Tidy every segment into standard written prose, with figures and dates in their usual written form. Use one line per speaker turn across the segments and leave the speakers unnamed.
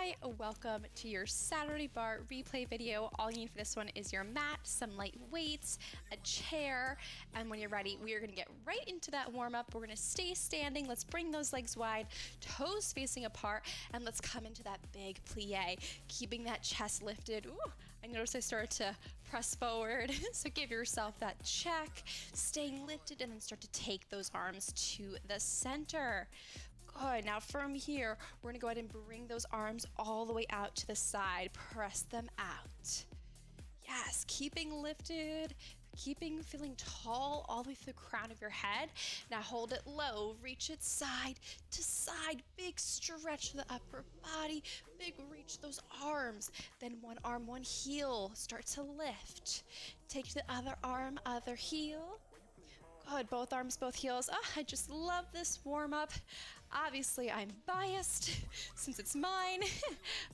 Hi, welcome to your Saturday bar replay video. All you need for this one is your mat, some light weights, a chair, and when you're ready, we are gonna get right into that warm up. We're gonna stay standing. Let's bring those legs wide, toes facing apart, and let's come into that big plie, keeping that chest lifted. Ooh, I noticed I started to press forward, so give yourself that check, staying lifted, and then start to take those arms to the center. Good. Now from here, we're gonna go ahead and bring those arms all the way out to the side. Press them out. Yes, keeping lifted, feeling tall all the way through the crown of your head. Now hold it low, reach it side to side. Big stretch to the upper body, big reach those arms. Then one arm, one heel, start to lift. Take the other arm, other heel. Good, both arms, both heels. Oh, I just love this warm up. Obviously, I'm biased since it's mine,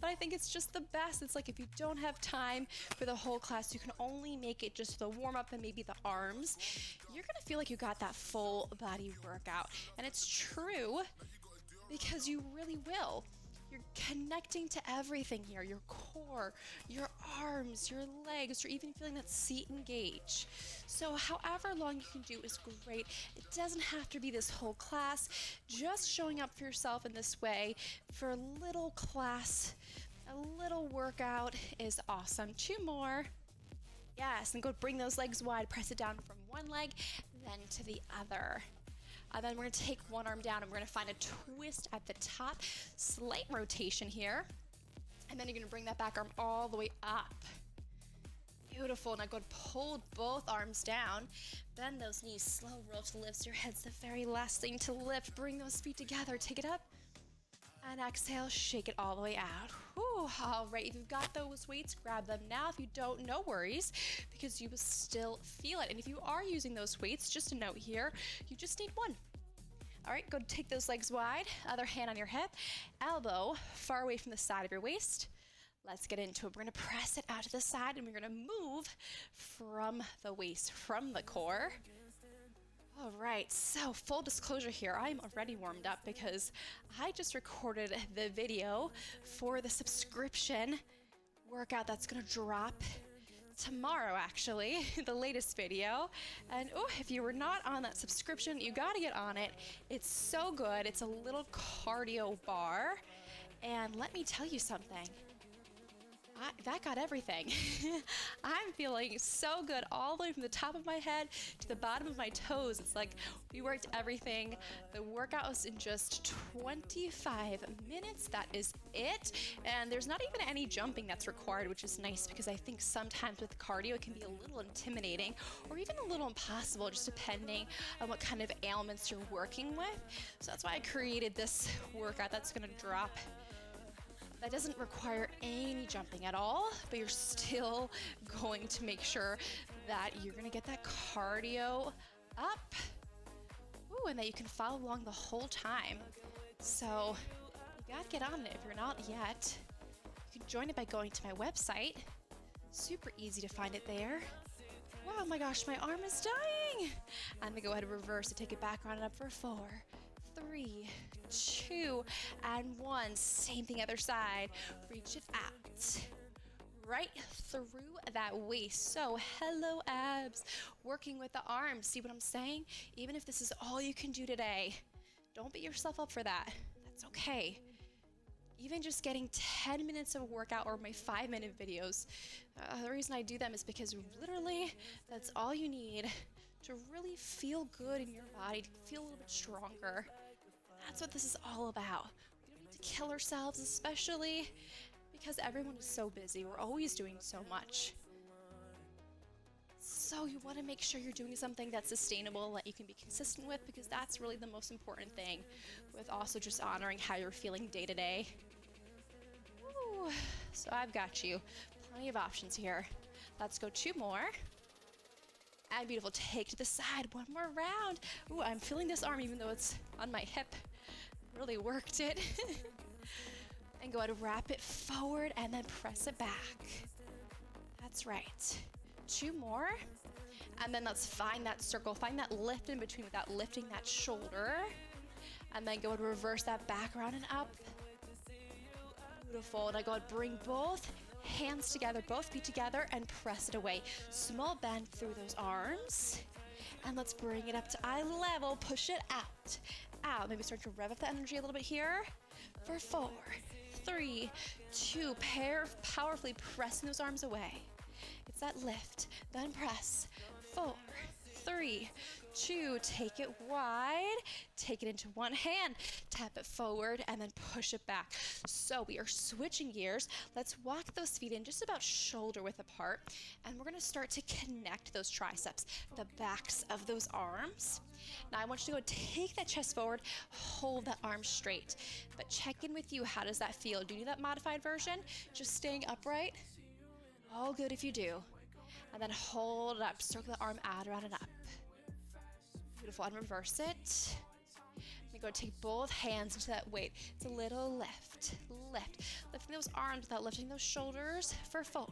but I think it's just the best. It's like if you don't have time for the whole class, you can only make it just the warm up and maybe the arms. You're gonna feel like you got that full body workout. And it's true because you really will. You're connecting to everything here, your core, your arms, your legs. You're even feeling that seat engage. So however long you can do is great. It doesn't have to be this whole class. Just showing up for yourself in this way for a little class, a little workout is awesome. 2 more. Yes, and go bring those legs wide. Press it down from one leg, then to the other. And then we're gonna take one arm down and we're gonna find a twist at the top, slight rotation here. And then you're gonna bring that back arm all the way up. Beautiful, now go and pull both arms down. Bend those knees, slow roll to lift. Your head's the very last thing to lift. Bring those feet together, take it up. And exhale, shake it all the way out. Whew, all right, if you've got those weights, grab them now. If you don't, no worries, because you will still feel it. And if you are using those weights, just a note here, you just need one. All right, go take those legs wide, other hand on your hip, elbow far away from the side of your waist. Let's get into it. We're gonna press it out to the side and we're gonna move from the waist, from the core. All right, so full disclosure here, I'm already warmed up because I just recorded the video for the subscription workout that's gonna drop tomorrow, actually, the latest video. And oh, if you were not on that subscription, you gotta get on it. It's so good. It's a little cardio bar. And let me tell you something. That got everything. I'm feeling so good all the way from the top of my head to the bottom of my toes. It's like we worked everything. The workout was in just 25 minutes. That is it. And there's not even any jumping that's required, which is nice because I think sometimes with cardio it can be a little intimidating or even a little impossible, just depending on what kind of ailments you're working with. So that's why I created this workout that's gonna drop. That doesn't require any jumping at all, but you're still going to make sure that you're gonna get that cardio up. Ooh, and that you can follow along the whole time. So you gotta get on it if you're not yet. You can join it by going to my website. Super easy to find it there. Wow, my gosh, my arm is dying. I'm gonna go ahead and reverse it, take it back, round it up for 4, 3, 2, and 1. Same thing other side. Reach it out. Right through that waist. So hello abs. Working with the arms. See what I'm saying? Even if this is all you can do today, don't beat yourself up for that. That's okay. Even just getting 10 minutes of a workout or my 5-minute videos, the reason I do them is because literally that's all you need to really feel good in your body, to feel a little bit stronger. That's what this is all about. We don't need to kill ourselves, especially because everyone is so busy. We're always doing so much. So you want to make sure you're doing something that's sustainable, that you can be consistent with, because that's really the most important thing, with also just honoring how you're feeling day to day. Ooh, so I've got you. Plenty of options here. Let's go 2 more. And beautiful, take to the side, 1 more round. Ooh, I'm feeling this arm even though it's on my hip. Really worked it. And go ahead and wrap it forward and then press it back. That's right. 2 more. And then let's find that circle, find that lift in between without lifting that shoulder. And then go and reverse that back around and up. Beautiful. Now go ahead, bring both hands together, both feet together, and press it away. Small bend through those arms. And let's bring it up to eye level. Push it out. Out. Maybe start to rev up the energy a little bit here. For 4, 3, 2. Powerfully pressing those arms away. It's that lift. Then press. 4, 3, 2. Take it wide. Take it into one hand. Tap it forward and then push it back. So we are switching gears. Let's walk those feet in just about shoulder width apart. And we're going to start to connect those triceps, the backs of those arms. Now I want you to go take that chest forward, hold that arm straight. But check in with you. How does that feel? Do you need that modified version? Just staying upright? All good if you do. And then hold it up. Circle the arm out, around and up. Beautiful. And reverse it. We go take both hands into that weight. It's a little lift. Lift. Lifting those arms without lifting those shoulders for 4,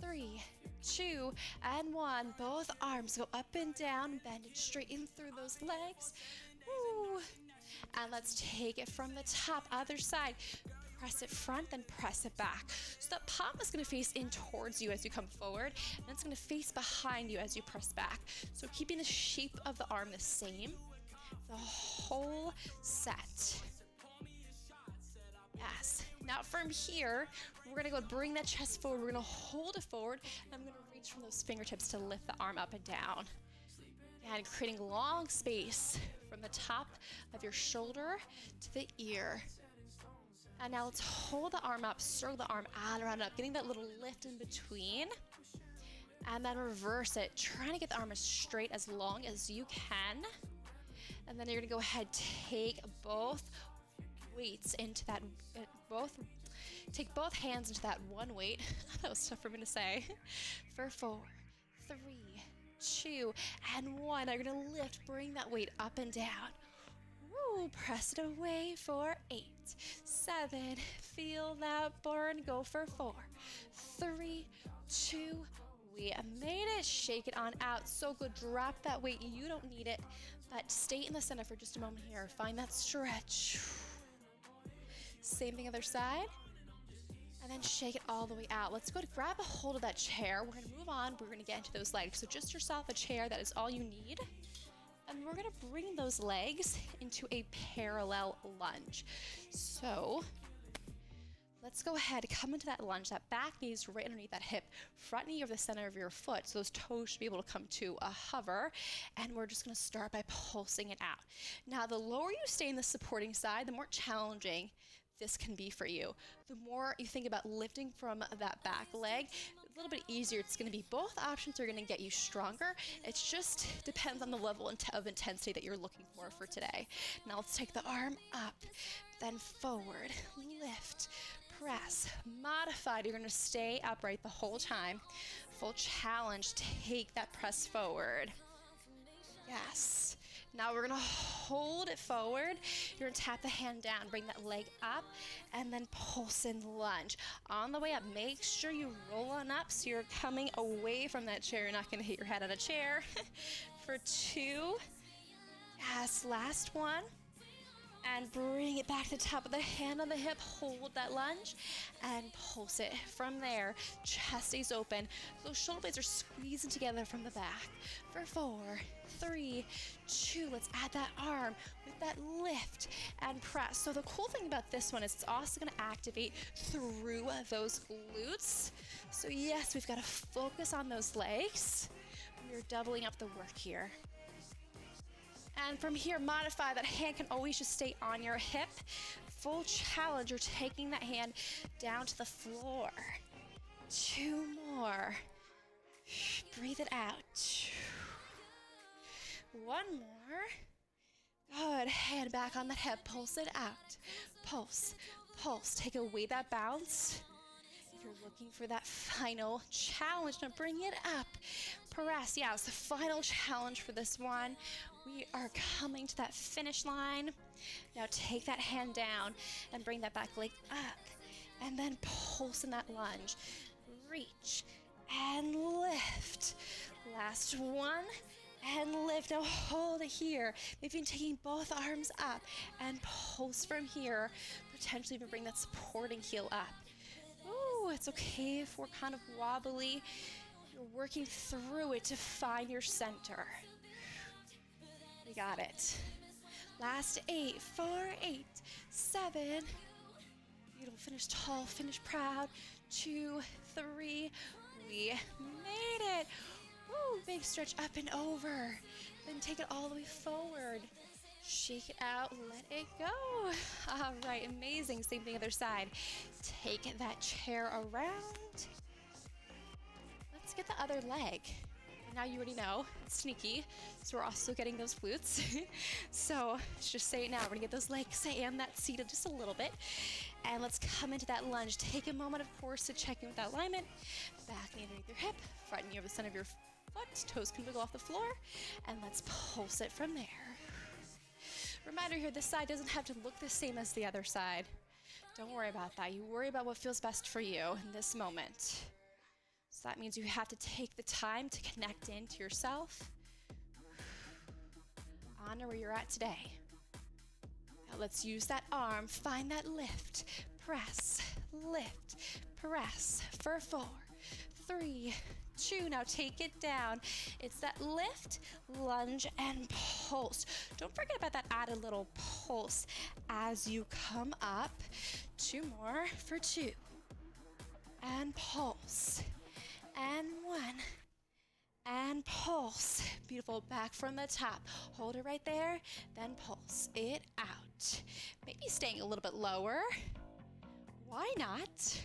3, 2, and 1. Both arms go up and down, bend and straighten through those legs. Woo. And let's take it from the top, other side. Press it front, then press it back. So that palm is going to face in towards you as you come forward, and it's going to face behind you as you press back. So keeping the shape of the arm the same, the whole set. Yes. Now from here, we're going to go bring that chest forward. We're going to hold it forward, and I'm going to reach from those fingertips to lift the arm up and down. And creating long space from the top of your shoulder to the ear. And now let's hold the arm up, circle the arm out, around, up, getting that little lift in between. And then reverse it, trying to get the arm as straight, as long as you can. And then you're gonna go ahead, take both weights into that, take both hands into that one weight. That was tough for me to say. For 4, 3, 2, and 1. Now you're gonna lift, bring that weight up and down. Woo, press it away for 8, 7, feel that burn, go for 4, 3, 2, we made it, shake it on out, so good, drop that weight, you don't need it, but stay in the center for just a moment here, find that stretch, same thing other side, and then shake it all the way out. Let's go to grab a hold of that chair, we're gonna move on, we're gonna get into those legs, so just yourself a chair, that is all you need. And we're gonna bring those legs into a parallel lunge. So let's go ahead, come into that lunge. That back knee is right underneath that hip, front knee over the center of your foot. So those toes should be able to come to a hover. And we're just gonna start by pulsing it out. Now, the lower you stay in the supporting side, the more challenging this can be for you. The more you think about lifting from that back leg, a little bit easier it's going to be. Both options are going to get you stronger. It just depends on the level of intensity that you're looking for today. Now let's take the arm up, then forward, lift, press, modified. You're going to stay upright the whole time. Full challenge, take that press forward. Yes. Now we're gonna hold it forward. You're gonna tap the hand down, bring that leg up, and then pulse and lunge. On the way up, make sure you roll on up so you're coming away from that chair. You're not gonna hit your head on a chair. For 2. Yes, last one. And bring it back to the top of the hand on the hip, hold that lunge, and pulse it. From there, chest stays open. Those shoulder blades are squeezing together from the back. For 4, 3, 2, let's add that arm with that lift and press. So the cool thing about this one is it's also gonna activate through those glutes. So yes, we've gotta focus on those legs. We're doubling up the work here. And from here, modify. That hand can always just stay on your hip. Full challenge, you're taking that hand down to the floor. 2 more. Breathe it out. 1 more. Good, hand back on the hip, pulse it out. Pulse, pulse, take away that bounce. If you're looking for that final challenge, now bring it up. Press, yeah, it's the final challenge for this one. We are coming to that finish line. Now take that hand down and bring that back leg up. And then pulse in that lunge. Reach and lift. Last one. And lift. Now hold it here. Maybe taking both arms up and pulse from here. potentially even bring that supporting heel up. Ooh, it's okay if we're kind of wobbly. You're working through it to find your center. We got it. Last 8, 4, 8, 7. Beautiful, finish tall, finish proud. 2, 3, we made it. Woo, big stretch up and over. Then take it all the way forward. Shake it out, let it go. All right, amazing. Same thing other side. Take that chair around. Let's get the other leg. Now you already know, it's sneaky, so we're also getting those glutes. So let's just say it now, we're gonna get those legs and that seated just a little bit. And let's come into that lunge. Take a moment, of course, to check in with that alignment. Back knee underneath your hip, front knee over the center of your foot, toes can wiggle off the floor, and let's pulse it from there. Reminder here, this side doesn't have to look the same as the other side. Don't worry about that. You worry about what feels best for you in this moment. So that means you have to take the time to connect into yourself. Honor where you're at today. Now let's use that arm, find that lift, press, for 4, 3, 2. Now take it down. It's that lift, lunge, and pulse. Don't forget about that added little pulse as you come up. 2 more for 2. And pulse. And 1. And pulse. Beautiful. Back from the top. Hold it right there. Then pulse it out. Maybe staying a little bit lower. Why not?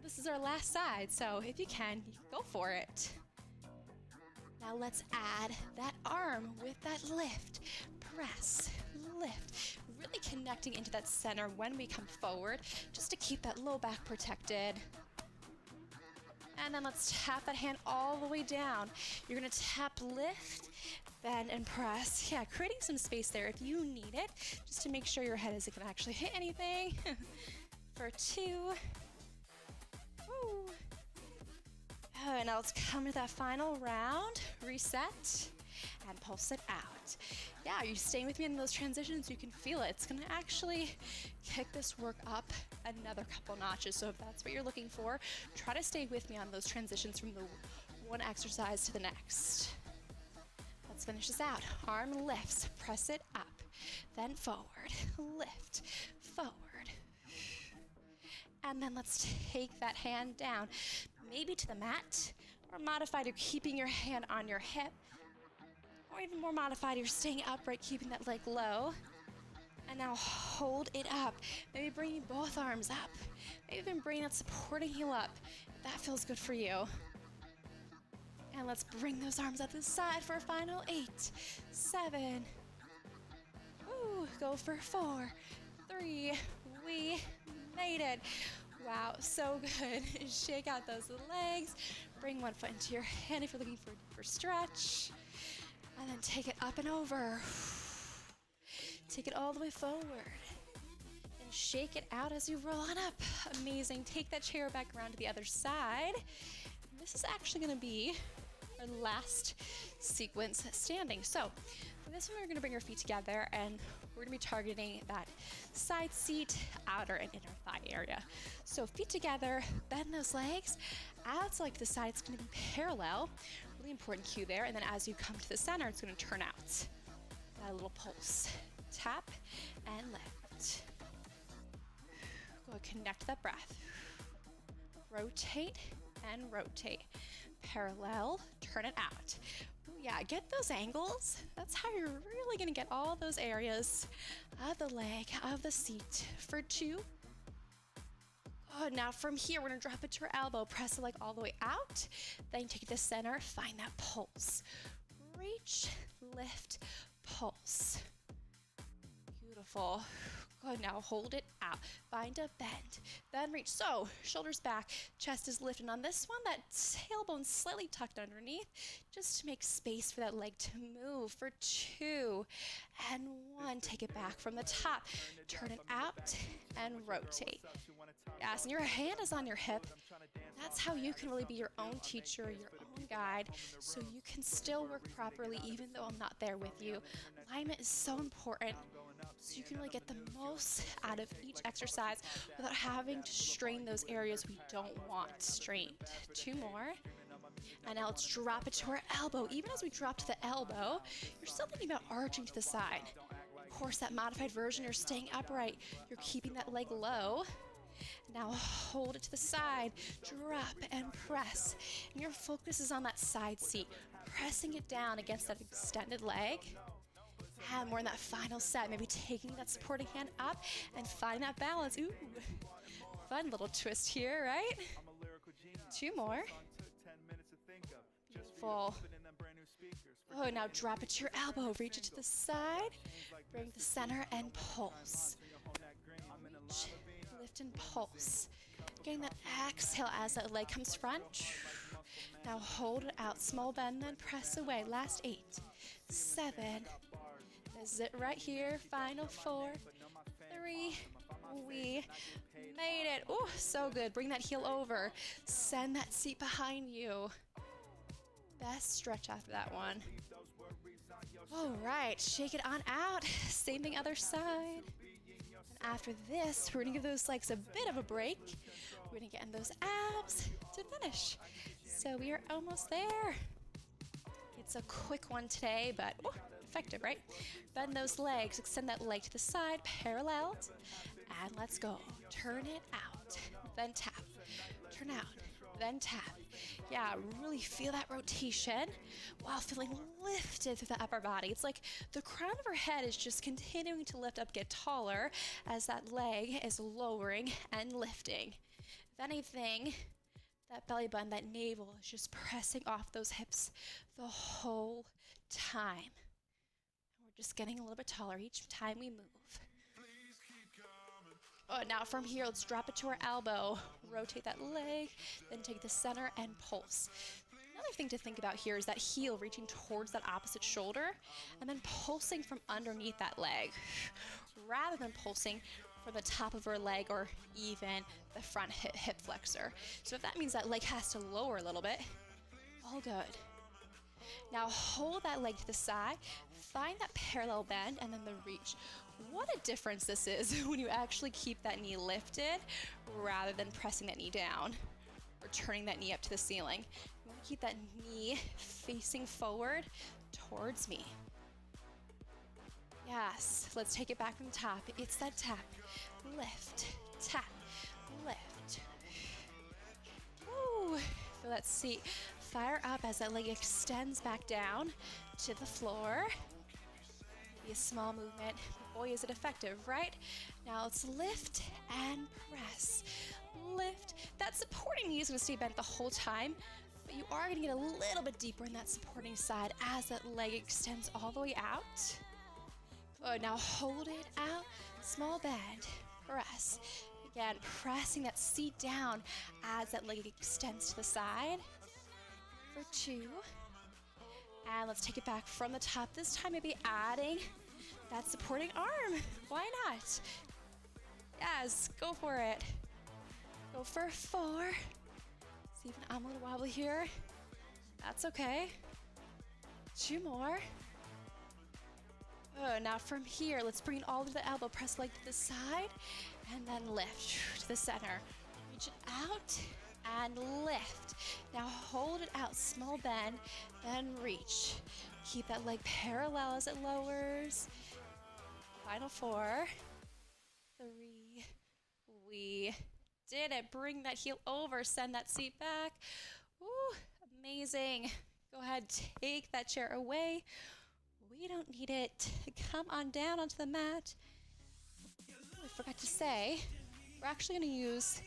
This is our last side, so if you can go for it. Now let's add that arm with that lift. Press, lift. Really connecting into that center when we come forward, just to keep that low back protected. And then let's tap that hand all the way down. You're gonna tap, lift, bend, and press. Yeah, creating some space there if you need it, just to make sure your head isn't gonna actually hit anything. For 2. Woo. Oh, and now let's come to that final round. Reset and pulse it out. Yeah, are you staying with me in those transitions? You can feel it. It's gonna actually kick this work up another couple notches. So if that's what you're looking for, try to stay with me on those transitions from the one exercise to the next. Let's finish this out. Arm lifts, press it up, then forward, lift, forward. And then let's take that hand down, maybe to the mat, or modified, you're keeping your hand on your hip, or even more modified, you're staying upright, keeping that leg low. And now hold it up. Maybe bringing both arms up. Maybe even bring that supporting heel up, if that feels good for you. And let's bring those arms up to the side for a final 8, 7. Ooh, go for 4, 3, we made it. Wow, so good. Shake out those legs. Bring one foot into your hand if you're looking for a deeper stretch. And then take it up and over. Take it all the way forward. And shake it out as you roll on up. Amazing. Take that chair back around to the other side. This is actually going to be our last sequence standing. So for this one, we're going to bring our feet together and we're going to be targeting that side seat, outer and inner thigh area. So feet together, bend those legs out so like the side's going to be parallel. Really important cue there. And then as you come to the center, it's going to turn out. Got a little pulse. Tap and lift. Go connect that breath. Rotate and rotate. Parallel, turn it out. Ooh, yeah, get those angles. That's how you're really gonna get all those areas of the leg, of the seat. For 2. Good, now from here, we're gonna drop it to your elbow, press the leg all the way out, then take it to center, find that pulse. Reach, lift, pulse. Beautiful. Good, now hold it out. Find a bend, then reach. So, shoulders back, chest is lifted. On this one, that tailbone slightly tucked underneath, just to make space for that leg to move. For 2 and 1, take it back from the top. Turn it out and rotate. Yes, and your hand is on your hip. That's how you can really be your own teacher, your own guide, so you can still work properly even though I'm not there with you. Alignment is so important. so you can really get the most out of each exercise without having to strain those areas we don't want strained. 2 more. And now let's drop it to our elbow. Even as we drop to the elbow, you're still thinking about arching to the side. Of course, that modified version, you're staying upright. You're keeping that leg low. Now hold it to the side, drop and press. And your focus is on that side seat, pressing it down against that extended leg. And we're in that final set, maybe taking that supporting hand up and finding that balance. Ooh, fun little twist here, right? 2 more. Beautiful. Oh, now drop it to your elbow, reach it to the side, bring to center and pulse. Reach, lift and pulse. Getting that exhale as that leg comes front. Now hold it out, small bend, then press away. Last 8, 7. This is it right here. Final 4, 3. We made it. Oh, so good. Bring that heel over. Send that seat behind you. Best stretch after that one. All right, shake it on out. Same thing other side. And after this, we're gonna give those legs a bit of a break. We're gonna get in those abs to finish. So we are almost there. It's a quick one today, but effective, right? Bend those legs, extend that leg to the side, paralleled, and let's go. Turn it out, then tap. Turn out, then tap. Yeah, really feel that rotation while feeling lifted through the upper body. It's like the crown of our head is just continuing to lift up, get taller as that leg is lowering and lifting. If anything, that belly button, that navel is just pressing off those hips the whole time. And we're just getting a little bit taller each time we move. Oh, now from here, let's drop it to our elbow. Rotate that leg, then take the center and pulse. Another thing to think about here is that heel reaching towards that opposite shoulder and then pulsing from underneath that leg rather than pulsing from the top of our leg or even the front hip flexor. So if that means that leg has to lower a little bit, all good. Now hold that leg to the side, find that parallel bend, and then the reach. What a difference this is when you actually keep that knee lifted rather than pressing that knee down or turning that knee up to the ceiling. You want to keep that knee facing forward towards me. Yes, let's take it back from the top. It's that tap, lift, tap, lift. Woo, feel that seat fire up as that leg extends back down to the floor. Be a small movement. Boy, is it effective, right? Now let's lift and press. Lift. That supporting knee is going to stay bent the whole time, but you are going to get a little bit deeper in that supporting side as that leg extends all the way out. Oh, now hold it out. Small bend. Press. Again, pressing that seat down as that leg extends to the side. For 2. And let's take it back from the top. This time, maybe adding that supporting arm. Why not? Yes, go for it. Go for 4. See, even I'm a little wobbly here. That's okay. 2 more. Oh, now from here, let's bring it all to the elbow. Press leg to the side and then lift to the center. Reach it out and lift. Now hold it out, small bend, then reach. Keep that leg parallel as it lowers. Final 4, 3, we did it. Bring that heel over, send that seat back. Ooh, amazing. Go ahead, take that chair away. We don't need it. Come on down onto the mat. I forgot to say, we're actually going to use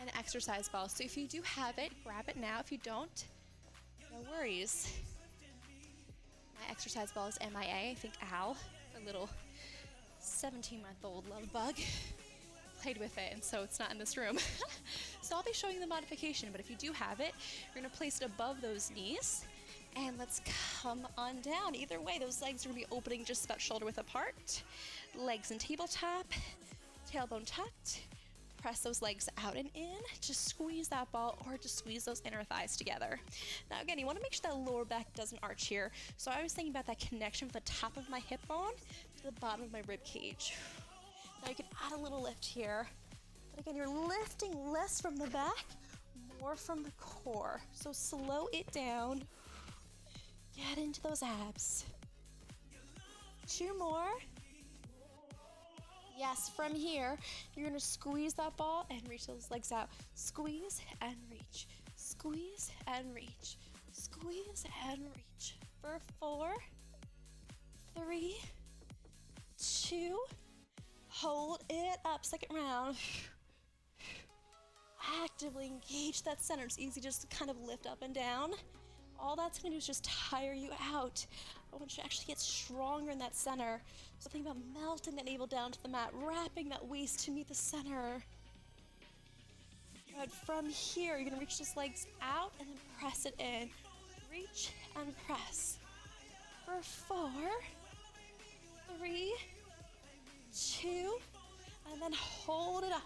an exercise ball. So if you do have it, grab it now. If you don't, no worries. My exercise ball is MIA. I think Al, a little 17-month-old love bug, played with it, and so it's not in this room. So I'll be showing you the modification, but if you do have it, you're going to place it above those knees. And let's come on down. Either way, those legs are going to be opening just about shoulder width apart. Legs in tabletop, tailbone tucked. press those legs out and in. Just squeeze that ball or just squeeze those inner thighs together. Now again, you want to make sure that lower back doesn't arch here. So I was thinking about that connection from the top of my hip bone to the bottom of my rib cage. Now you can add a little lift here. But again, you're lifting less from the back, more from the core. So slow it down. Get into those abs. 2 more. Yes, from here, you're gonna squeeze that ball and reach those legs out. Squeeze and reach. Squeeze and reach. Squeeze and reach. For 4, 3, 2, hold it up. Second round. Actively engage that center. It's easy just to kind of lift up and down. All that's gonna do is just tire you out. I want you to actually get stronger in that center. So think about melting that navel down to the mat, wrapping that waist to meet the center. Good. From here, you're gonna reach those legs out and then press it in. Reach and press. For 4, 3, 2, and then hold it up.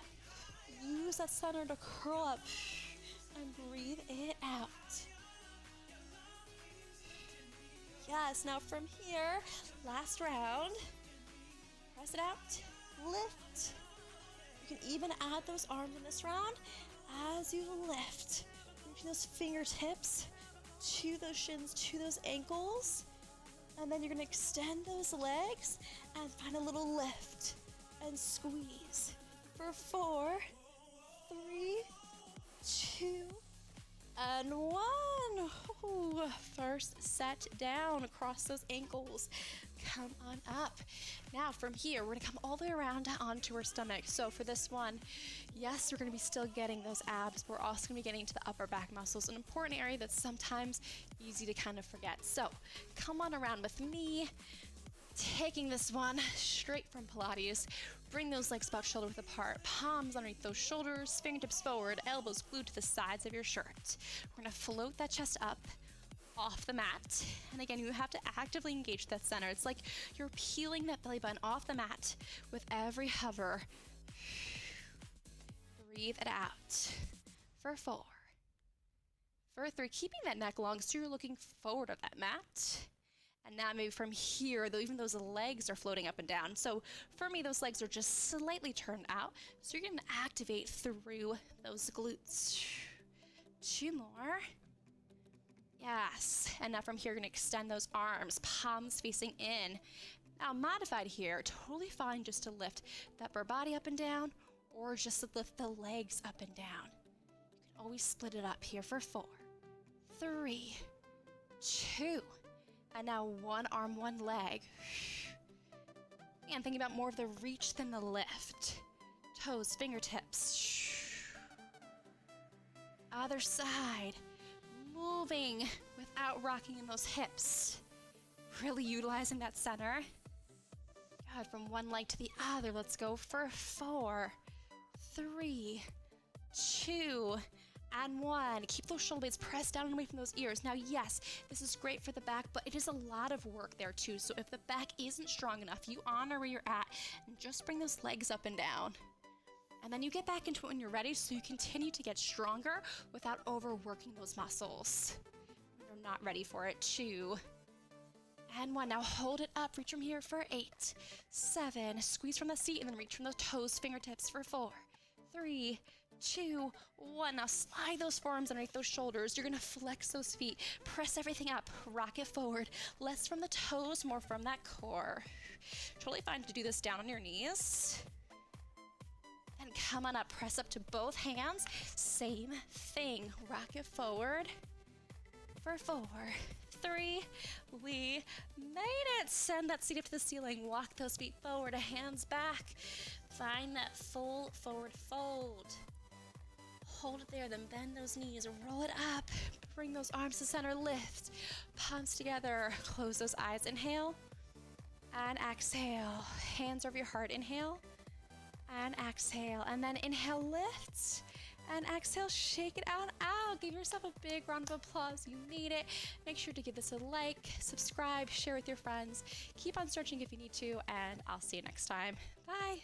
Use that center to curl up and breathe it out. Yes, now from here, last round. Press it out, lift. You can even add those arms in this round as you lift. Reaching those fingertips to those shins, to those ankles. And then you're gonna extend those legs and find a little lift and squeeze. For 4, 3, 2, and 1. Ooh, first set down across those ankles. Come on up. Now from here, we're gonna come all the way around onto our stomach. So for this one, yes, we're gonna be still getting those abs, but we're also gonna be getting to the upper back muscles, an important area that's sometimes easy to kind of forget. So come on around with me, taking this one straight from Pilates. Bring those legs about shoulder width apart, palms underneath those shoulders, fingertips forward, elbows glued to the sides of your shirt. We're gonna float that chest up off the mat. And again, you have to actively engage that center. It's like you're peeling that belly button off the mat with every hover. Breathe it out. For 4. For 3, keeping that neck long so you're looking forward of that mat. And now maybe from here, though, even those legs are floating up and down. So for me, those legs are just slightly turned out. So you're gonna activate through those glutes. 2 more. Yes. And now from here, you're gonna extend those arms, palms facing in. Now modified here, totally fine just to lift that upper body up and down, or just to lift the legs up and down. You can always split it up here for 4, 3, 2, and now 1 arm, 1 leg. And thinking about more of the reach than the lift. Toes, fingertips. Other side. Moving without rocking in those hips. Really utilizing that center. Good, from one leg to the other. Let's go for 4, 3, 2, and 1. Keep those shoulder blades pressed down and away from those ears. Now, yes, this is great for the back, but it is a lot of work there too. So if the back isn't strong enough, you honor where you're at and just bring those legs up and down. And then you get back into it when you're ready, so you continue to get stronger without overworking those muscles. When you're not ready for it, 2, and 1. Now hold it up, reach from here for 8, 7, squeeze from the seat, and then reach from the toes, fingertips for 4, 3, 2, 1. Now slide those forearms underneath those shoulders. You're gonna flex those feet, press everything up, rock it forward. Less from the toes, more from that core. Totally fine to do this down on your knees. And come on up, press up to both hands. Same thing, rock it forward for 4, 3, we made it. Send that seat up to the ceiling, walk those feet forward, hands back. Find that full forward fold. Hold it there, then bend those knees, roll it up, bring those arms to center, lift, palms together, close those eyes, inhale, and exhale. Hands over your heart, inhale, and exhale, and then inhale, lift, and exhale, shake it out. Give yourself a big round of applause. You need it. Make sure to give this a like, subscribe, share with your friends. Keep on searching if you need to, and I'll see you next time. Bye.